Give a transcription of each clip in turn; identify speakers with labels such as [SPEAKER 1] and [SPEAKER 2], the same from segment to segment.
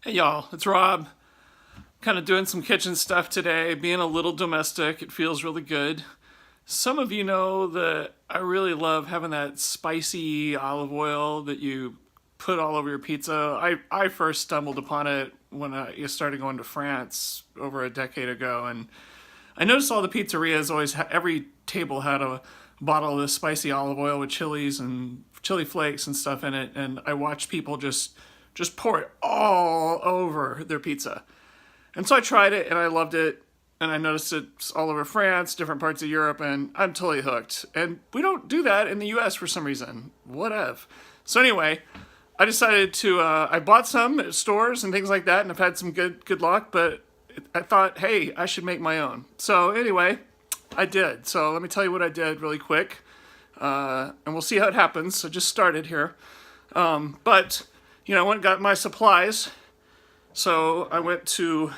[SPEAKER 1] Hey y'all, it's Rob. Kind of doing some kitchen stuff today, being a little domestic. It feels really good. Some of you know that I really love having that spicy olive oil that you put all over your pizza. I first stumbled upon it when I started going to France over a decade ago, and I noticed all the pizzerias every table had a bottle of this spicy olive oil with chilies and chili flakes and stuff in it, and I watched people just pour it all over their pizza. And so I tried it and I loved it, and I noticed it's all over France, different parts of Europe, and I'm totally hooked. And we don't do that in the US for some reason. Whatever. So anyway, I decided to I bought some at stores and things like that, and I've had some good luck, but I thought, hey, I should make my own. So anyway, I did. So let me tell you what I did really quick, and we'll see how it happens. So just started here. But I went and got my supplies. So I went to,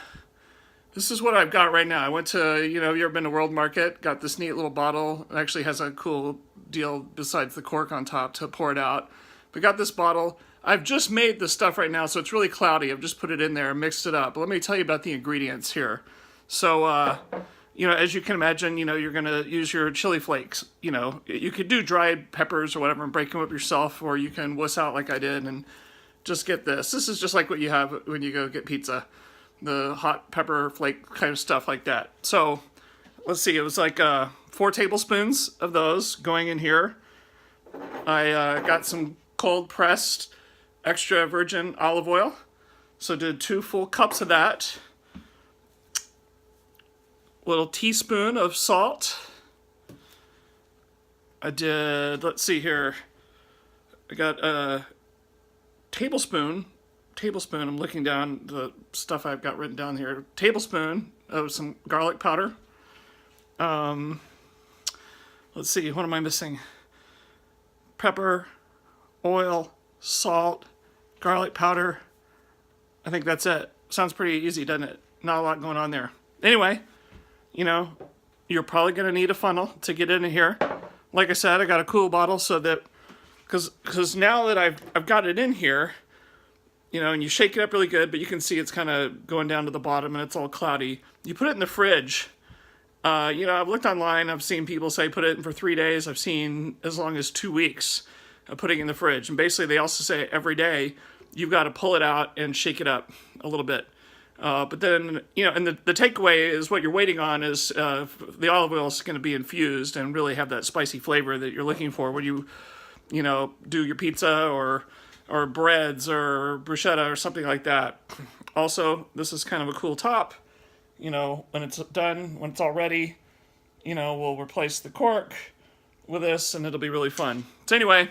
[SPEAKER 1] this is what I've got right now. I went to, you ever been to World Market? Got this neat little bottle. It actually has a cool deal besides the cork on top to pour it out. But got this bottle. I've just made the stuff right now, so it's really cloudy. I've just put it in there and mixed it up. But let me tell you about the ingredients here. So, as you can imagine, you're going to use your chili flakes. You could do dried peppers or whatever and break them up yourself, or you can wuss out like I did and just get this. This is just like what you have when you go get pizza. The hot pepper flake kind of stuff like that. So, let's see. It was like 4 tablespoons of those going in here. I got some cold pressed extra virgin olive oil. So did 2 full cups of that. Little teaspoon of salt. I did, let's see here. I got a tablespoon, I'm looking down the stuff I've got written down here. Tablespoon of some garlic powder. Let's see, what am I missing? Pepper, oil, salt, garlic powder. I think that's it. Sounds pretty easy, doesn't it? Not a lot going on there. Anyway, you're probably going to need a funnel to get in here. Like I said, I got a cool bottle so that, because now that I've got it in here, and you shake it up really good, but you can see it's kind of going down to the bottom and it's all cloudy. You put it in the fridge. I've looked online. I've seen people say put it in for 3 days. I've seen as long as 2 weeks of putting it in the fridge. And basically they also say every day you've got to pull it out and shake it up a little bit. But then, and the takeaway is what you're waiting on is the olive oil is going to be infused and really have that spicy flavor that you're looking for when you, do your pizza or breads or bruschetta or something like that. Also, this is kind of a cool top. When it's done, when it's all ready, we'll replace the cork with this and it'll be really fun. So anyway,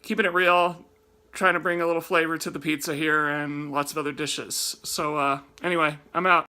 [SPEAKER 1] keeping it real, trying to bring a little flavor to the pizza here and lots of other dishes. So anyway, I'm out.